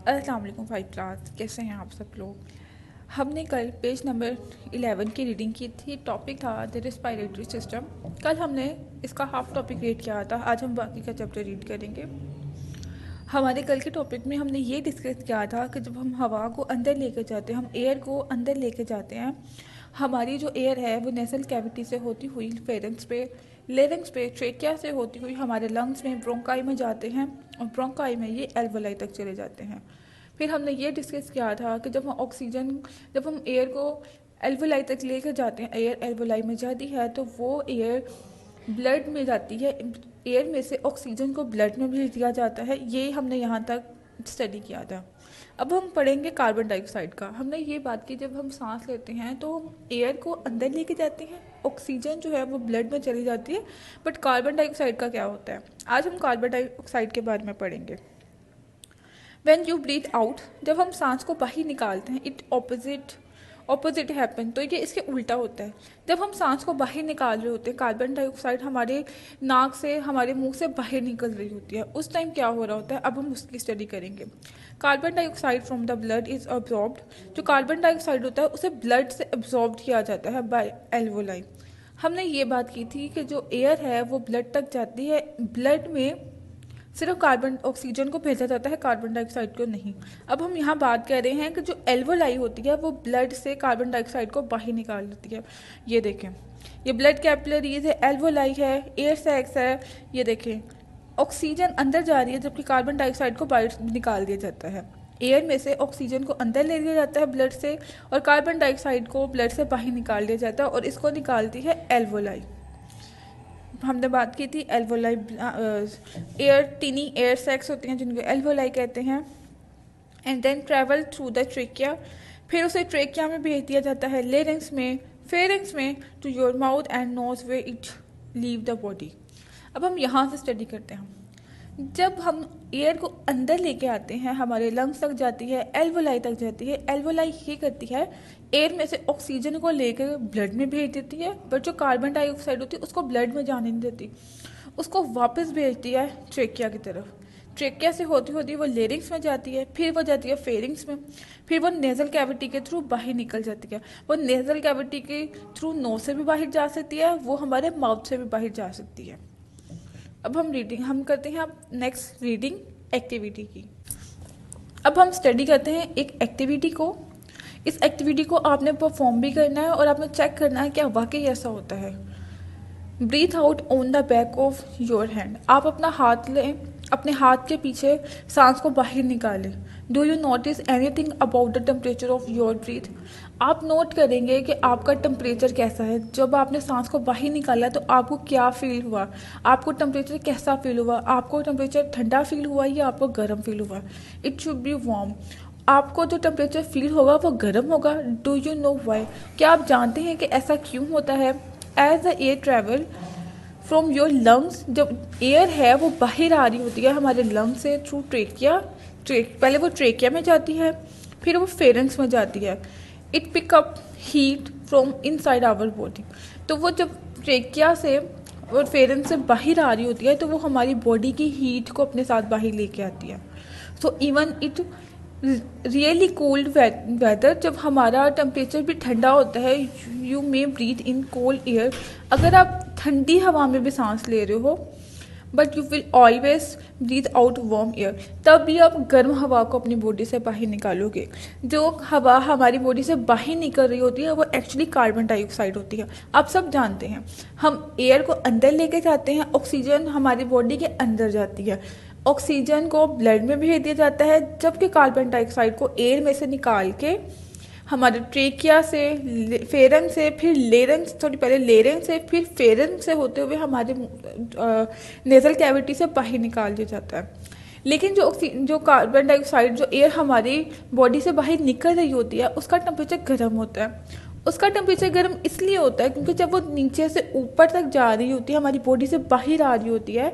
अस्सलाम वालेकुम five class, कैसे हैं आप सब लोग। हमने कल पेज नंबर 11 की रीडिंग की थी। टॉपिक था द रेस्पिरेटरी सिस्टम। कल हमने इसका हाफ टॉपिक रीड किया था। आज हम बाकी का चैप्टर रीड करेंगे। हमारे कल के टॉपिक में हमने ये डिस्कस किया था कि जब हम हवा को अंदर लेकर जाते हैं, हम एयर को अंदर लेकर जाते हैं, हमारी जो एयर है वो नेसल कैविटी से होती हुई फेरेंक्स पे, लेरिंग्स पे, ट्रेकिया से होती हुई हमारे लंग्स में, ब्रोंकाई में जाते हैं और ब्रोंकाई में ये एल्वोलाई तक चले जाते हैं। फिर हमने ये डिस्कस किया था कि जब हम एयर को एल्वोलाई तक लेकर जाते हैं, एयर एल्वोलाई में जाती है तो वो एयर ब्लड में जाती है। एयर में से ऑक्सीजन को ब्लड में भेज दिया जाता है। ये हमने यहाँ तक स्टडी किया था। अब हम पढ़ेंगे कार्बन डाइऑक्साइड का। हमने ये बात की, जब हम सांस लेते हैं तो हम एयर को अंदर लेके जाते हैं, ऑक्सीजन जो है वो ब्लड में चली जाती है। बट कार्बन डाइऑक्साइड का क्या होता है, आज हम कार्बन डाइऑक्साइड के बारे में पढ़ेंगे। व्हेन यू ब्रीथ आउट, जब हम सांस को बाहर निकालते हैं, इट ऑपोजिट हैपन, तो ये इसके उल्टा होता है। जब हम सांस को बाहर निकाल रहे होते हैं, कार्बन डाइऑक्साइड हमारे नाक से, हमारे मुंह से बाहर निकल रही होती है, उस टाइम क्या हो रहा होता है, अब हम उसकी स्टडी करेंगे। Carbon dioxide from the blood is absorbed, जो कार्बन डाइऑक्साइड होता है उसे ब्लड से अब्जॉर्ब किया जाता है बाय एल्वोलाई। हमने ये बात की थी कि जो एयर है वो ब्लड तक जाती है, ब्लड में सिर्फ कार्बन ऑक्सीजन को भेजा जाता है, कार्बन डाइऑक्साइड को नहीं। अब हम यहाँ बात कर रहे हैं कि जो एल्वोलाई होती है वो ब्लड से कार्बन डाइऑक्साइड को बाहर निकाल देती है। ये देखें, ये ब्लड कैपिलरीज है, एल्वोलाई है, एयर सैक्स है। ये देखें, ऑक्सीजन अंदर जा रही है जबकि कार्बन डाइऑक्साइड को बाहर निकाल दिया जाता है। एयर में से ऑक्सीजन को अंदर ले लिया जाता है ब्लड से, और कार्बन डाइऑक्साइड को ब्लड से बाहर निकाल दिया जाता है, और इसको निकालती है एल्वोलाई। हमने बात की थी alveoli, air tiny air sacs होती हैं जिनको एल्वोलाई कहते हैं। And then travel through the trachea, फिर उसे ट्रेकिया में भेज दिया जाता है, लेरिंग्स में, फेरिंग्स में, to your mouth and nose way it leave the body. अब हम यहाँ से स्टडी करते हैं। जब हम एयर को अंदर लेके आते हैं, हमारे लंग्स तक जाती है, एल्वोलाई तक जाती है। एल्वोलाई ये करती है, एयर में से ऑक्सीजन को लेकर ब्लड में भेज देती है, बट जो कार्बन डाइऑक्साइड होती है उसको ब्लड में जाने नहीं देती, उसको वापस भेजती है ट्रेकिया की तरफ। ट्रेकिया से होती होती वो लेरिंग्स में जाती है, फिर वो जाती है फेरिंग्स में, फिर वो नेजल कैविटी के थ्रू बाहर निकल जाती है। वो नेजल कैविटी के थ्रू नोज से भी बाहर जा सकती है, वो हमारे माउथ से भी बाहर जा सकती है। अब हम करते हैं अब नेक्स्ट रीडिंग एक्टिविटी की। अब हम स्टडी करते हैं एक एक्टिविटी को। इस एक्टिविटी को आपने परफॉर्म भी करना है और आपने चेक करना है क्या वाकई ऐसा होता है। Breathe out on the back of your hand, आप अपना हाथ लें, अपने हाथ के पीछे सांस को बाहर निकालें। Do you notice anything about the temperature of your breathe, आप नोट करेंगे कि आपका टेम्परेचर कैसा है। जब आपने सांस को बाहर निकाला तो आपको क्या फील हुआ, आपको टेम्परेचर कैसा फील हुआ, आपको टेम्परेचर ठंडा फील हुआ या आपको गर्म फील हुआ। इट शुड बी वार्म, आपको जो टेम्परेचर फील होगा वो गर्म होगा। डू यू नो वाई, क्या आप जानते हैं कि ऐसा क्यों होता है। As the air travel from your lungs, जब एयर है वो बाहर आ रही होती है हमारे लंग्स से थ्रू ट्रेकिया, पहले वो ट्रेकिया में जाती है, फिर वो फेरेंक्स में जाती है। It pick up heat from inside our body, तो वो जब ट्रेकिया से और फेरेंक्स से बाहर आ रही होती है तो वो हमारी बॉडी की हीट को अपने साथ बाहर लेके आती है। So even it really cold weather, जब हमारा टेम्परेचर भी ठंडा होता है, you may breathe in cold air, अगर आप ठंडी हवा में भी सांस ले रहे हो, but you will always breathe out warm air, तब भी आप गर्म हवा को अपनी बॉडी से बाहर निकालोगे। जो हवा हमारी बॉडी से बाहर निकल रही होती है वो एक्चुअली कार्बन डाइऑक्साइड होती है। आप सब जानते हैं, हम एयर को अंदर लेके जाते हैं, ऑक्सीजन हमारी बॉडी के अंदर जाती है, ऑक्सीजन को ब्लड में भेज दिया जाता है, जबकि कार्बन डाइऑक्साइड को एयर में से निकाल के हमारे ट्रेकिया से, फेरन से, फिर लेरेंस, थोड़ी पहले लेरेंस से, फिर फेरन से होते हुए हमारे नेजल कैविटी से बाहर निकाल दिया जाता है। लेकिन जो कार्बन डाइऑक्साइड, जो एयर हमारी बॉडी से बाहर निकल रही होती है, उसका टेम्परेचर गर्म होता है। उसका टेम्परेचर गर्म इसलिए होता है क्योंकि जब वो नीचे से ऊपर तक जा रही होती है, हमारी बॉडी से बाहर आ रही होती है,